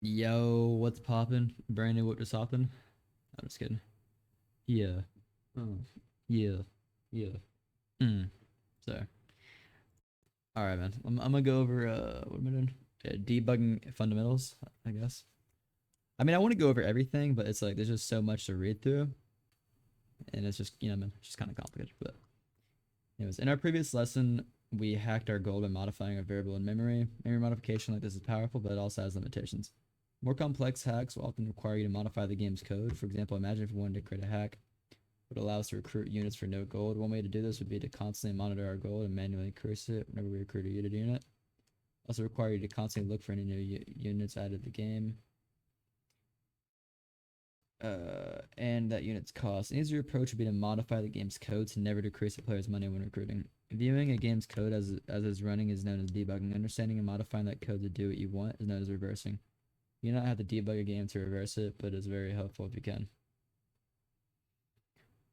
Yo, what's poppin'? Brandon, what just happened? I'm just kidding. Yeah. Oh. Yeah. Yeah. Mm. So, all right, man. I'm gonna go over what am I doing? Debugging fundamentals, I guess. I mean, I want to go over everything, but it's like there's just so much to read through, and it's just man, it's just kind of complicated. But anyways, in our previous lesson, we hacked our goal by modifying a variable in memory. Memory modification like this is powerful, but it also has limitations. More complex hacks will often require you to modify the game's code. For example, imagine if we wanted to create a hack would allow us to recruit units for no gold. One way to do this would be to constantly monitor our gold and manually increase it whenever we recruit a unit. Also require you to constantly look for any new units added to the game. And that unit's cost. An easier approach would be to modify the game's code to never decrease the player's money when recruiting. Viewing a game's code as it's running is known as debugging. Understanding and modifying that code to do what you want is known as reversing. You do not have to debug a game to reverse it, but it's very helpful if you can.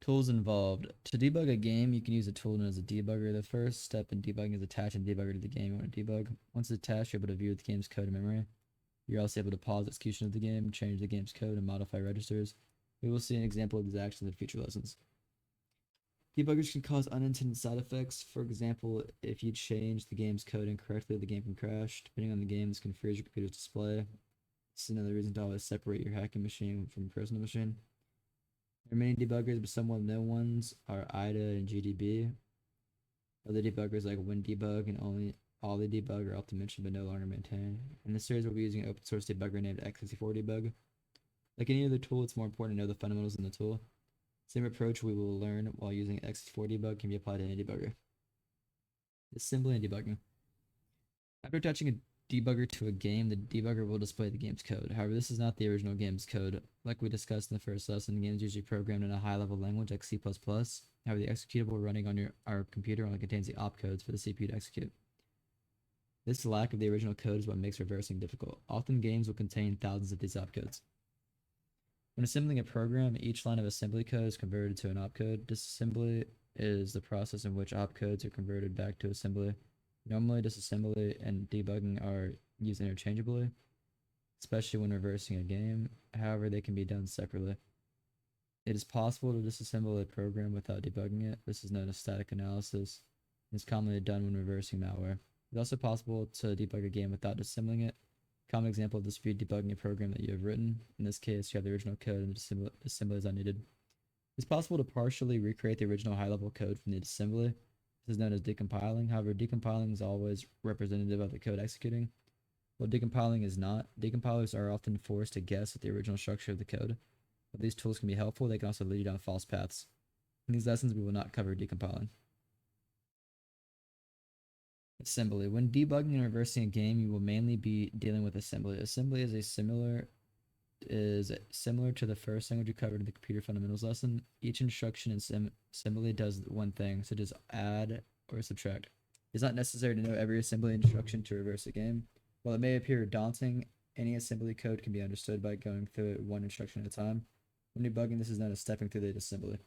Tools involved. To debug a game, you can use a tool known as a debugger. The first step in debugging is attaching the debugger to the game you want to debug. Once it's attached, you're able to view the game's code and memory. You're also able to pause execution of the game, change the game's code, and modify registers. We will see an example of these actions in future lessons. Debuggers can cause unintended side effects. For example, if you change the game's code incorrectly, the game can crash. Depending on the game, this can freeze your computer's display. This is another reason to always separate your hacking machine from your personal machine. There are many debuggers, but some well-known ones are IDA and GDB. Other debuggers like WinDebug and Ollie Debug are often mentioned but no longer maintained. In this series, we'll be using an open source debugger named X64Debug. Like any other tool, it's more important to know the fundamentals in the tool. Same approach we will learn while using X64Debug can be applied to any debugger. Assembly and debugging. After attaching a debugger to a game, the debugger will display the game's code. However, this is not the original game's code. Like we discussed in the first lesson, the game is usually programmed in a high-level language like C++. However, the executable running on our computer only contains the opcodes for the CPU to execute. This lack of the original code is what makes reversing difficult. Often games will contain thousands of these opcodes. When assembling a program, each line of assembly code is converted to an opcode. Disassembly is the process in which opcodes are converted back to assembly. Normally, disassembly and debugging are used interchangeably, especially when reversing a game. However, they can be done separately. It is possible to disassemble a program without debugging it. This is known as static analysis. It's commonly done when reversing malware. It's also possible to debug a game without disassembling it. A common example of this would be debugging a program that you have written. In this case, you have the original code and the assembly is unneeded. It's possible to partially recreate the original high-level code from the assembly. This is known as decompiling. However, decompiling is always representative of the code executing. While decompiling is not, decompilers are often forced to guess at the original structure of the code. While these tools can be helpful, they can also lead you down false paths. In these lessons, we will not cover decompiling. Assembly. When debugging and reversing a game, you will mainly be dealing with assembly. Assembly is similar to the first language we covered in the computer fundamentals lesson. Each instruction in assembly does one thing, such as add or subtract. It's not necessary to know every assembly instruction to reverse a game. While it may appear daunting, any assembly code can be understood by going through it one instruction at a time. When debugging, this is known as stepping through the assembly.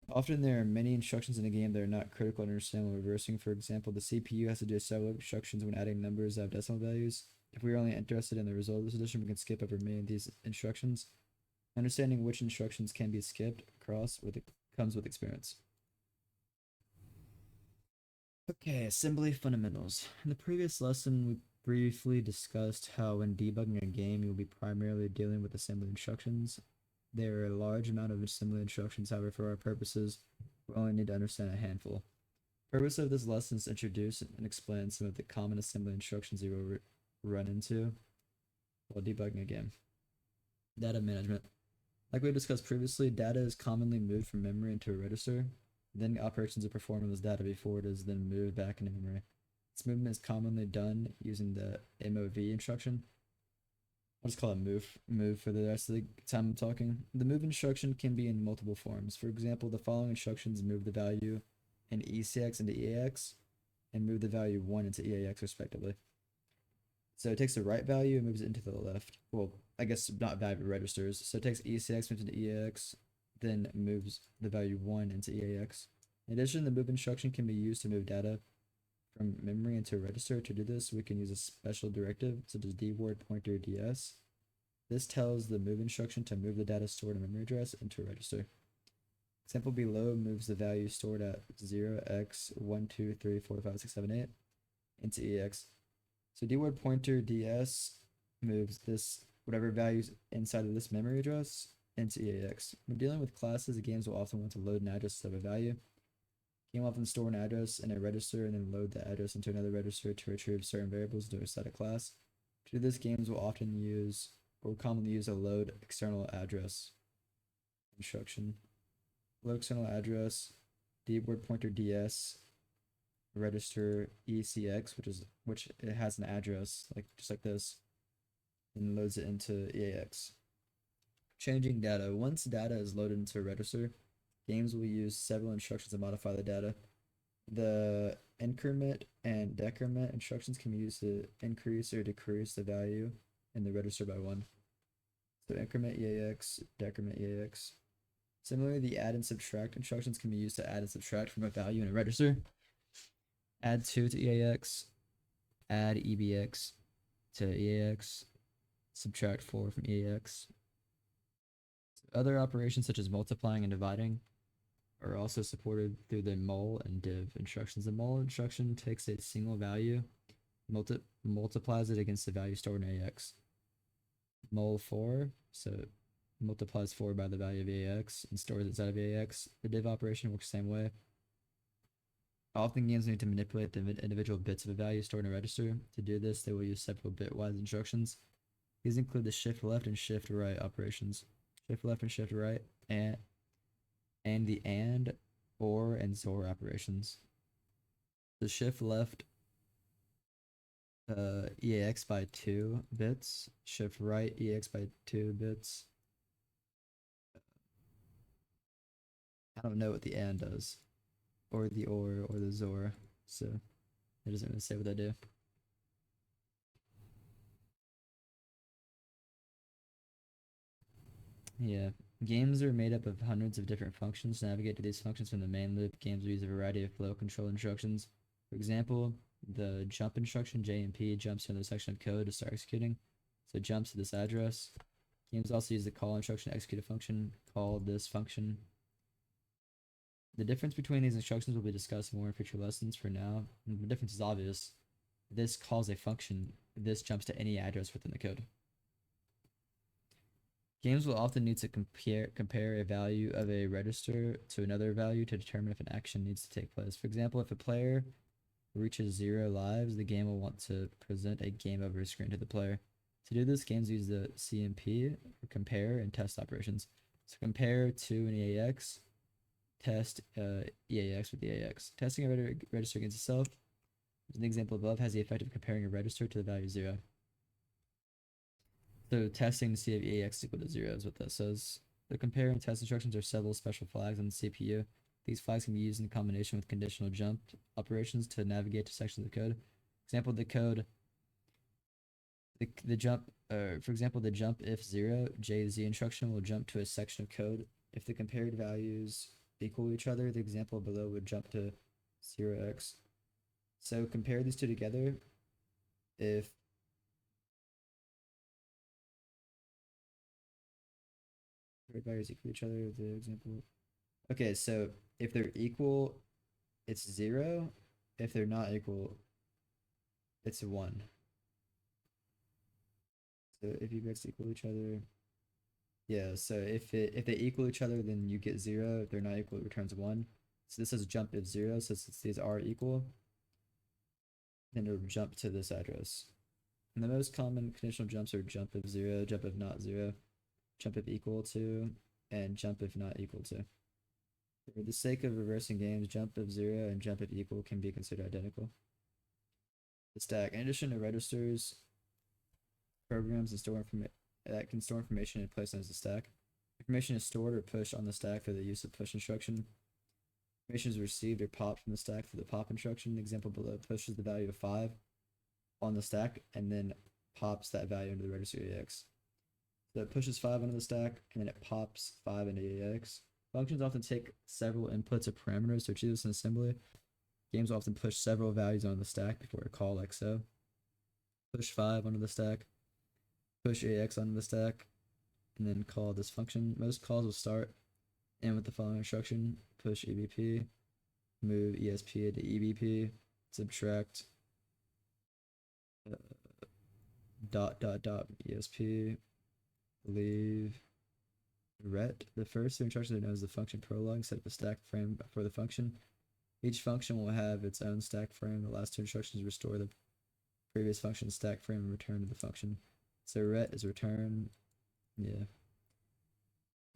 Often there are many instructions in a game that are not critical to understand when reversing. For example, the CPU has to do several instructions when adding numbers that have decimal values. If we are only interested in the result of this addition, we can skip over many of these instructions. Understanding which instructions can be skipped across comes with experience. Okay, assembly fundamentals. In the previous lesson, we briefly discussed how when debugging a game, you'll be primarily dealing with assembly instructions. There are a large amount of assembly instructions, however, for our purposes, we only need to understand a handful. The purpose of this lesson is to introduce and explain some of the common assembly instructions you will run into while debugging a game. Data management. Like we discussed previously, data is commonly moved from memory into a register. Then operations are performed on this data before it is then moved back into memory. This movement is commonly done using the MOV instruction. I'll just call it move for the rest of the time I'm talking. The move instruction can be in multiple forms. For example, the following instructions move the value in ECX into EAX and move the value 1 into EAX respectively. So it takes the right value and moves it into the left. Well, I guess not value, but registers. So it takes ECX, moves into EAX, then moves the value 1 into EAX. In addition, the move instruction can be used to move data from memory into a register. To do this, we can use a special directive such as dword pointer ds. This tells the move instruction to move the data stored in a memory address into a register. Example below moves the value stored at 0x12345678 into EAX. So dword pointer ds moves this whatever values inside of this memory address into EAX. When dealing with classes, the games will often want to load an address of a value. Game will often store an address in a register and then load the address into another register to retrieve certain variables to a static class. To do this, games will often use or commonly use a load external address instruction. Load external address, dword pointer ds, register ECX, which it has an address just like this, and loads it into EAX. Changing data. Once data is loaded into a register, games will use several instructions to modify the data. The increment and decrement instructions can be used to increase or decrease the value in the register by 1. So increment EAX, decrement EAX. Similarly, the add and subtract instructions can be used to add and subtract from a value in a register. Add 2 to EAX, add EBX to EAX, subtract 4 from EAX. Other operations such as multiplying and dividing are also supported through the mul and div instructions. The mul instruction takes a single value, multiplies it against the value stored in AX. Mul 4, so multiplies 4 by the value of AX and stores it inside of AX. The div operation works the same way. Often games need to manipulate the individual bits of a value stored in a register. To do this, they will use several bitwise instructions. These include the shift left and shift right operations. Shift left and shift right, and the and, or, and XOR operations. The shift left EAX by 2 bits, shift right EAX by 2 bits. I don't know what the and does, or the or the XOR, so it doesn't really say what they do. Yeah, games are made up of hundreds of different functions. To navigate to these functions from the main loop, games will use a variety of flow control instructions. For example, the jump instruction, JMP, jumps to another section of code to start executing. So it jumps to this address. Games also use the call instruction to execute a function, call this function. The difference between these instructions will be discussed more in future lessons. For now, the difference is obvious. This calls a function. This jumps to any address within the code. Games will often need to compare a value of a register to another value to determine if an action needs to take place. For example, if a player reaches 0 lives, the game will want to present a game over screen to the player. To do this, games use the CMP, or compare, and test operations. So compare to an EAX, test EAX with EAX. Testing a register against itself, as an example above, has the effect of comparing a register to the value 0. So testing to see if EAX is equal to 0 is what that says. The compare and test instructions are several special flags on the CPU. These flags can be used in combination with conditional jump operations to navigate to sections of the code. Example of the code, the jump, for example, the jump if 0, JZ instruction will jump to a section of code. If the compared values equal each other, the example below would jump to 0x. So compare these two together. If values equal each other, the example. Okay, so if they're equal, it's 0. If they're not equal, it's 1. So if you guys equal each other, yeah. So if they equal each other, then you get 0. If they're not equal, it returns 1. So this is jump if 0. So since these are equal, then it'll jump to this address. And the most common conditional jumps are jump if 0, jump if not 0, jump if equal to, and jump if not equal to. For the sake of reversing games, jump if 0 and jump if equal can be considered identical. The stack. In addition to registers, programs that can store information in place known as the stack. Information is stored or pushed on the stack through the use of push instruction. Information is received or popped from the stack through the pop instruction. The example below pushes the value of 5 on the stack and then pops that value into the register EAX. So it pushes 5 onto the stack and then it pops 5 into EAX. Functions often take several inputs or parameters to achieve this in assembly. Games often push several values on the stack before a call like so. Push 5 onto the stack, push AX onto the stack, and then call this function. Most calls will start and with the following instruction: push EBP, move ESP to EBP, subtract dot ESP, leave ret. The first two instructions are known as the function prologue. Set up a stack frame for the function. Each function will have its own stack frame. The last two instructions restore the previous function stack frame and return to the function. So ret is return. Yeah.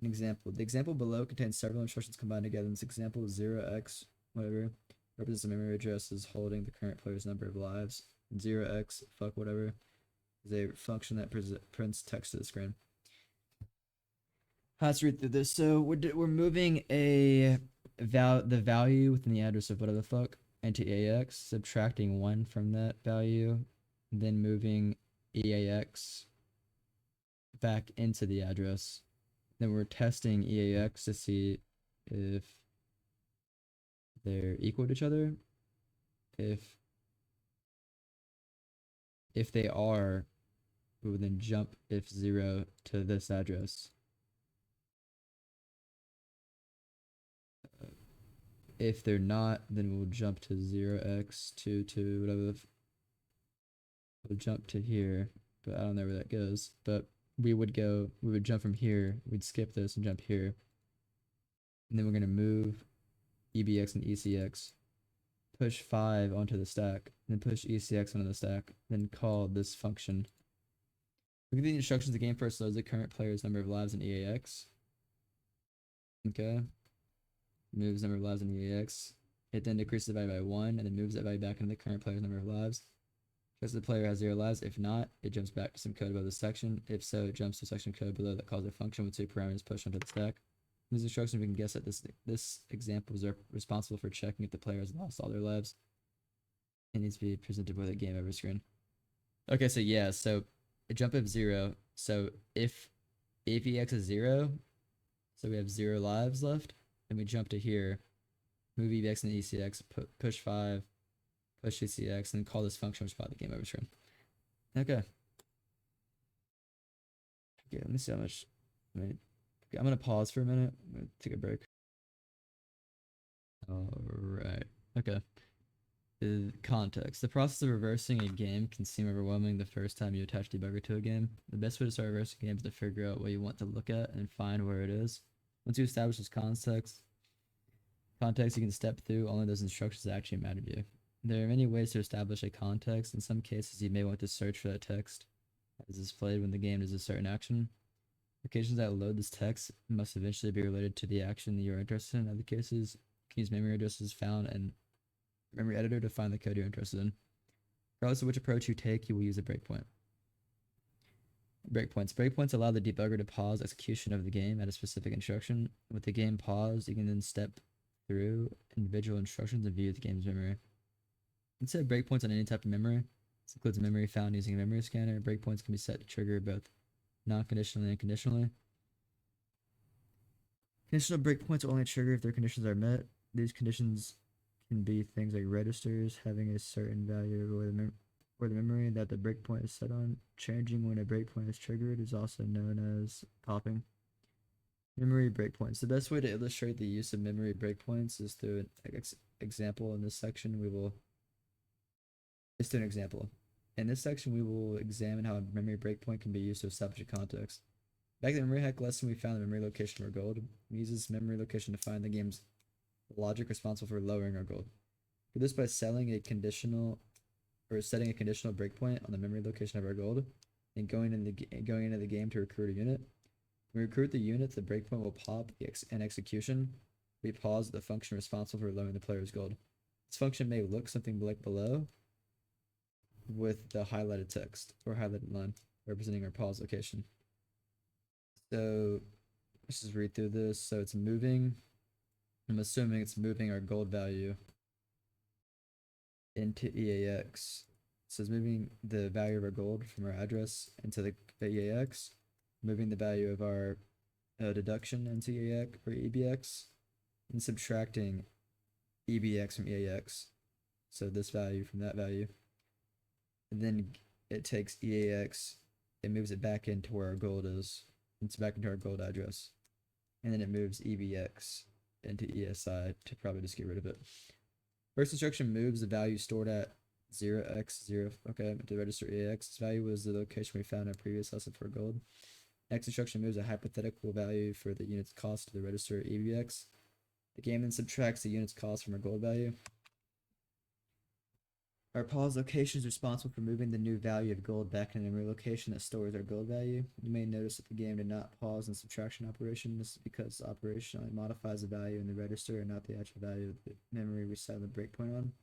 An example. The example below contains several instructions combined together. In this example, 0x, whatever, represents the memory addresses holding the current player's number of lives. And 0x, fuck whatever, is a function that prints text to the screen. Let's read through this. So we're moving the value within the address of whatever the fuck into EAX, subtracting 1 from that value, then moving EAX back into the address. Then we're testing EAX to see if they're equal to each other. If they are, we will then jump if 0 to this address. If they're not, then we'll jump to 0x to whatever. We'll jump to here, but I don't know where that goes. But we would jump from here. We'd skip this and jump here. And then we're going to move EBX and ECX. Push 5 onto the stack. Then push ECX onto the stack. Then call this function. Look at the instructions. The game first loads the current player's number of lives in EAX. Okay. Moves number of lives in EAX. It then decreases the value by 1 and then moves that value back into the current player's number of lives. Because the player has 0 lives. If not, it jumps back to some code above the section. If so, it jumps to a section of code below that calls a function with 2 parameters pushed onto the stack. In these instructions, we can guess that this example is responsible for checking if the player has lost all their lives. It needs to be presented with a game over screen. Okay, so yeah, so a jump of 0. So if EX is 0, so we have 0 lives left. Then we jump to here, move EBX and ECX, push 5, push ECX, and then call this function, which is probably the game over screen. Okay. Okay, let me see how much. I'm going to pause for a minute. I'm going to take a break. Alright. Okay. Context. The process of reversing a game can seem overwhelming the first time you attach debugger to a game. The best way to start reversing a game is to figure out what you want to look at and find where it is. Once you establish this context, you can step through only those instructions that actually matter to you. There are many ways to establish a context. In some cases, you may want to search for that text as displayed when the game does a certain action. Applications that load this text must eventually be related to the action that you're interested in. In other cases, you can use memory addresses found in memory editor to find the code you're interested in. Regardless of which approach you take, you will use a breakpoint. Breakpoints allow the debugger to pause execution of the game at a specific instruction. With the game paused, you can then step through individual instructions and view the game's memory. Instead of breakpoints on any type of memory, this includes memory found using a memory scanner. Breakpoints can be set to trigger both non-conditionally and conditionally. Conditional breakpoints will only trigger if their conditions are met. These conditions can be things like registers having a certain value or the memory that the breakpoint is set on. Changing when a breakpoint is triggered is also known as popping. Memory breakpoints. The best way to illustrate the use of memory breakpoints is through an example. In this section, let's do an example. In this section, we will examine how a memory breakpoint can be used to establish a context. Back in the memory hack lesson, we found the memory location of our gold. We use this memory location to find the game's logic responsible for lowering our gold. We do this by setting a conditional breakpoint on the memory location of our gold, and going into the game to recruit a unit. When we recruit the unit, the breakpoint will pop in execution. We pause the function responsible for lowering the player's gold. This function may look something like below, with the highlighted text or highlighted line representing our pause location. So let's just read through this. So it's moving. I'm assuming it's moving our gold value into EAX. So it's moving the value of our gold from our address into the EAX, moving the value of our deduction into EAX or EBX, and subtracting EBX from EAX. So this value from that value. And then it takes EAX, it moves it back into where our gold is. It's back into our gold address. And then it moves EBX into ESI to probably just get rid of it. First instruction moves the value stored at 0x0, okay, to register EAX. This value was the location we found in a previous lesson for gold. Next instruction moves a hypothetical value for the unit's cost to the register EBX. The game then subtracts the unit's cost from our gold value. Our pause location is responsible for moving the new value of gold back in a memory location that stores our gold value. You may notice that the game did not pause in the subtraction operation. This is because the operation only modifies the value in the register and not the actual value of the memory we set the breakpoint on.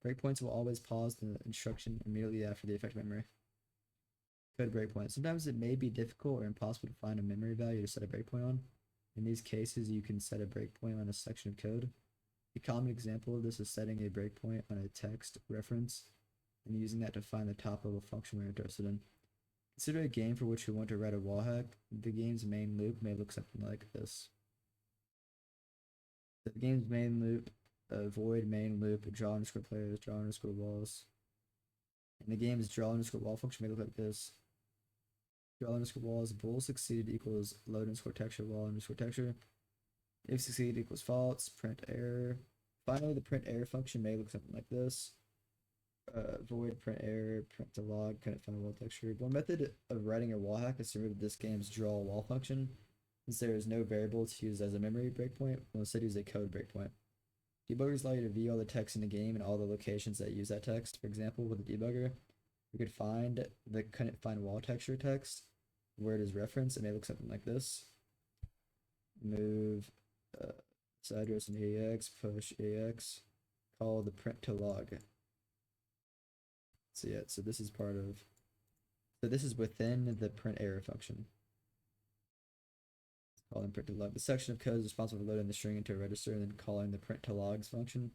Breakpoints will always pause the instruction immediately after the effective memory. Code breakpoint. Sometimes it may be difficult or impossible to find a memory value to set a breakpoint on. In these cases, you can set a breakpoint on a section of code. A common example of this is setting a breakpoint on a text reference and using that to find the top level function we're interested in. Consider a game for which we want to write a wall hack. The game's main loop may look something like this. The game's main loop, void main loop, draw underscore players, draw underscore walls. And the game's draw underscore wall function may look like this. Draw underscore walls, bool succeeded equals load underscore texture, wall underscore texture. If succeed equals false, print error. Finally, the print error function may look something like this. Void print error, print to log, couldn't find a wall texture. One method of writing a wall hack is to remove this game's draw wall function, since there is no variable to use as a memory breakpoint. We'll instead use a code breakpoint. Debuggers allow you to view all the text in the game and all the locations that use that text. For example, with a debugger, we could find the couldn't find wall texture text where it is referenced, and it may look something like this. Move this address in AX, push AX, call the print to log. So yeah, so this is part of, so this is within the print error function. Calling print to log. The section of code is responsible for loading the string into a register and then calling the print to logs function.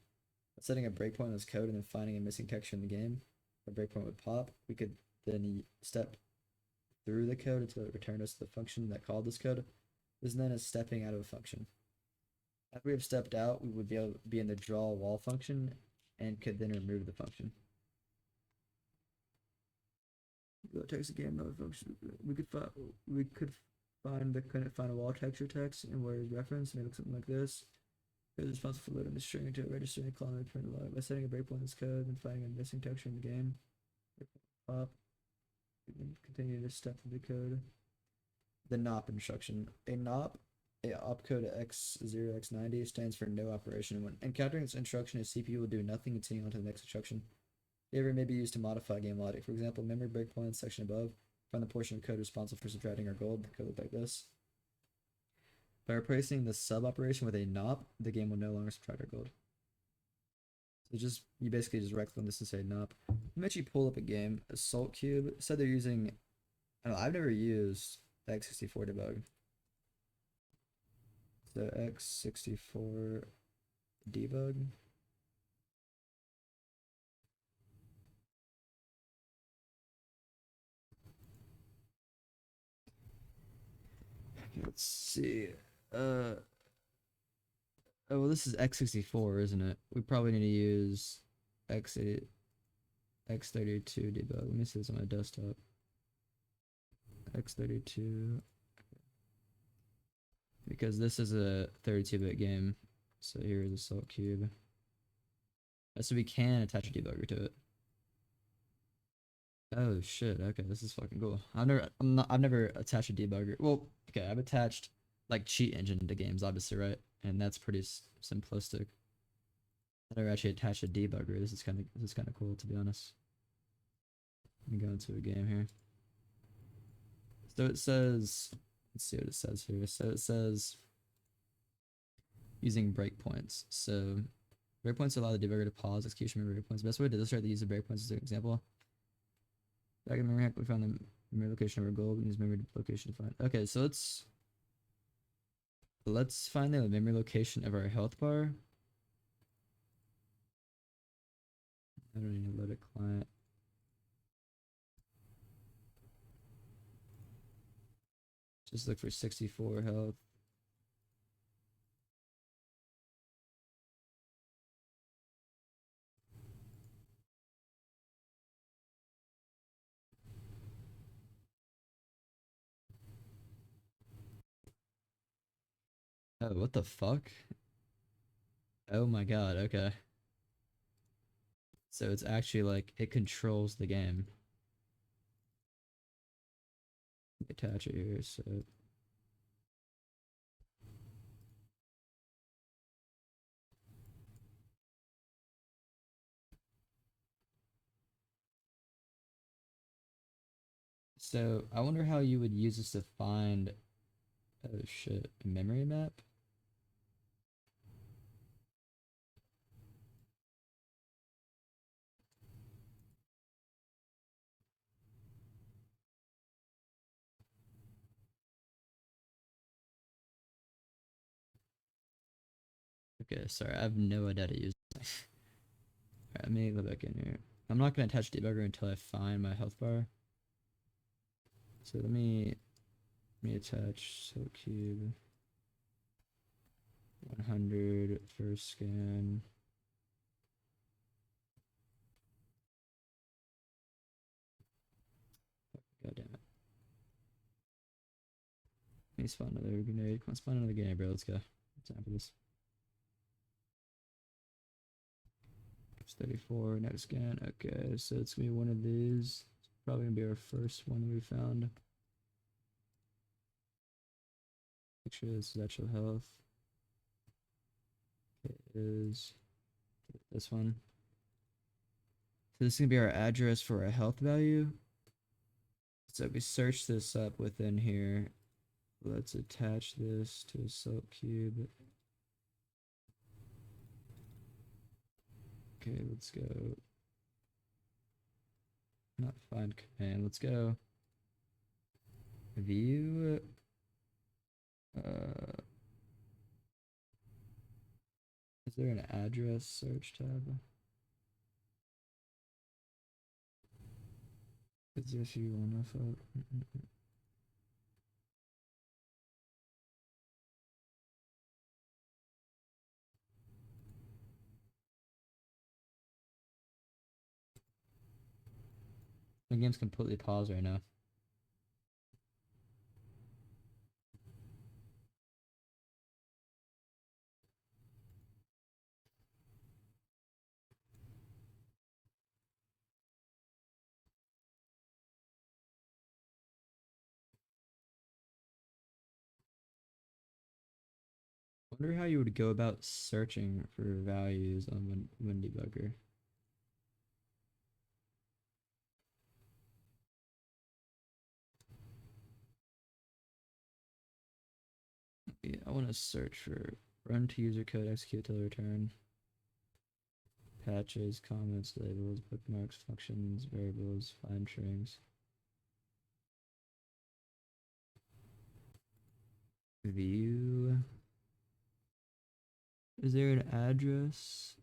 Setting a breakpoint on this code and then finding a missing texture in the game, a breakpoint would pop. We could then step through the code until it returned us to the function that called this code. This is known as stepping out of a function. After we have stepped out, we would be able to be in the draw wall function and could then remove the function. Go text again, another function. We could find the couldn't find a wall texture text and where it's referenced, and it looks something like this. It is responsible for loading the string into a register and calling the print log. By setting a breakpoint in this code and finding a missing texture in the game, pop. We can continue to step through the code. The NOP instruction. A NOP, a opcode x0 x90, stands for no operation. When encountering this instruction, a CPU will do nothing, continuing on to the next instruction. The error may be used to modify game logic. For example, memory breakpoint section above. Find the portion of code responsible for subtracting our gold. The code look like this. By replacing the sub operation with a NOP, the game will no longer subtract our gold. So just you basically just right click on this and say NOP. Let me actually pull up a game. Assault Cube said they're using. I don't know. I've never used the x64 debug. So x64 debug. Let's see. Oh, well, this is x64, isn't it? We probably need to use x8, x32 debug. Let me see this on my desktop. x32. Because this is a 32-bit game. So here is Assault Cube. So we can attach a debugger to it. Oh shit, okay, this is fucking cool. I've never attached a debugger. Well, okay, I've attached like cheat engine to games, obviously, right? And that's pretty simplistic. I never actually attached a debugger. This is kind of cool, to be honest. Let me go into a game here. So it says, let's see what it says here. So it says using breakpoints. So breakpoints allow the debugger to pause execution of breakpoints. Best way to illustrate the use of breakpoints is an example. Back in memory hack, we found the memory location of our goal. We use memory location to find. Okay, so let's find the memory location of our health bar. I don't need to load a client. Just look for 64 health. Oh, what the fuck? Oh my god, okay. So it's actually like it controls the game. Attach it here, so I wonder how you would use this to find, oh shit, a memory map? Okay, sorry, I have no idea how to use it. Alright, let me go back in here. I'm not gonna attach debugger until I find my health bar. So let me attach so cube 100 first scan. God damn it. Let me spawn another grenade. Come on, spawn another grenade, bro. Let's go. Time for this. It's 34, next scan. Okay, so it's gonna be one of these. It's probably gonna be our first one that we found. Make sure this is actual health. It is this one. So this is gonna be our address for our health value. So if we search this up within here, let's attach this to a soap cube. Okay, let's go. Not find command. Let's go. View. Is there an address search tab? Is if you wanna fuck. The game's completely paused right now. Wonder how you would go about searching for values on WinDebugger. Yeah, I want to search for run to user code, execute till return, patches, comments, labels, bookmarks, functions, variables, find strings, view. Is there an address?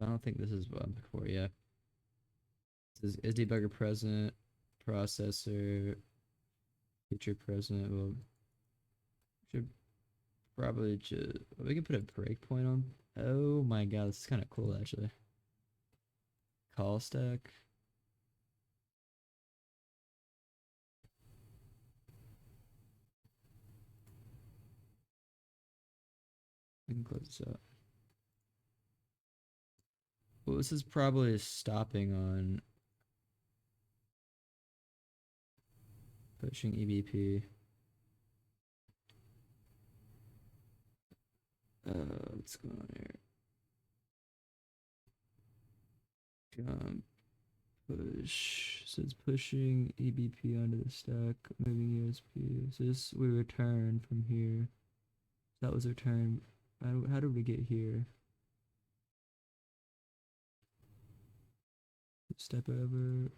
I don't think this is what I'm looking for. Yeah. This is debugger present, processor, feature present. Well, should probably just we can put a breakpoint on. Oh my god, this is kind of cool actually. Call stack. We can close this out. Well, this is probably stopping on pushing EBP. What's going on here? Jump, push. So it's pushing EBP onto the stack, moving ESP. So this we return from here. That was return. How did we get here? Step over.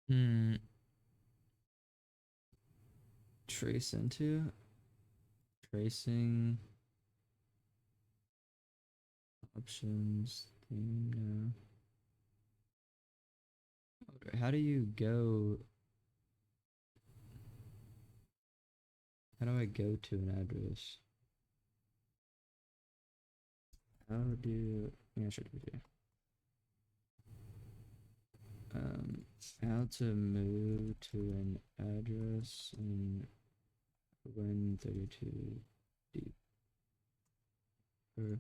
Hmm. Trace into tracing options theme now. Okay, how do you go? How do I go to an address? How do yeah, sure, um how to move to an address in when 32 deep or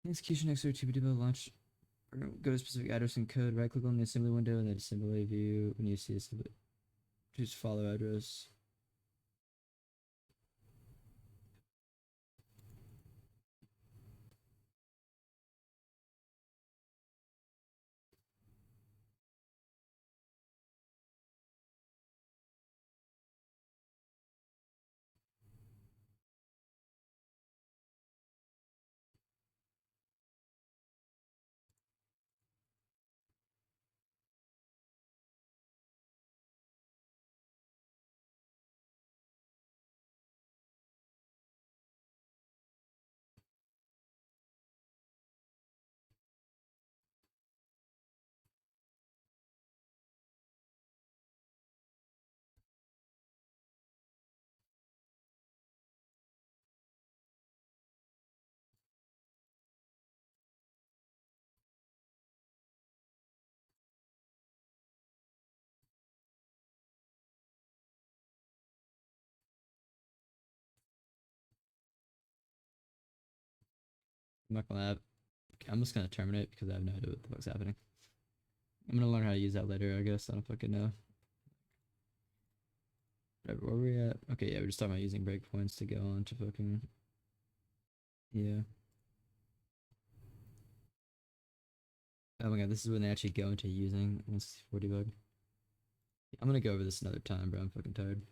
execution next to TBD launch or go to a specific address and code, right click on the assembly window and then assembly view when you see assembly. Choose follow address. I'm not gonna have, I'm just gonna terminate because I have no idea what the fuck's happening. I'm gonna learn how to use that later, I guess. I don't fucking know. Whatever, where were we at? Okay, yeah, we're just talking about using breakpoints to go on to fucking yeah. Oh my god, this is when they actually go into using 164 debug. I'm gonna go over this another time, bro. I'm fucking tired.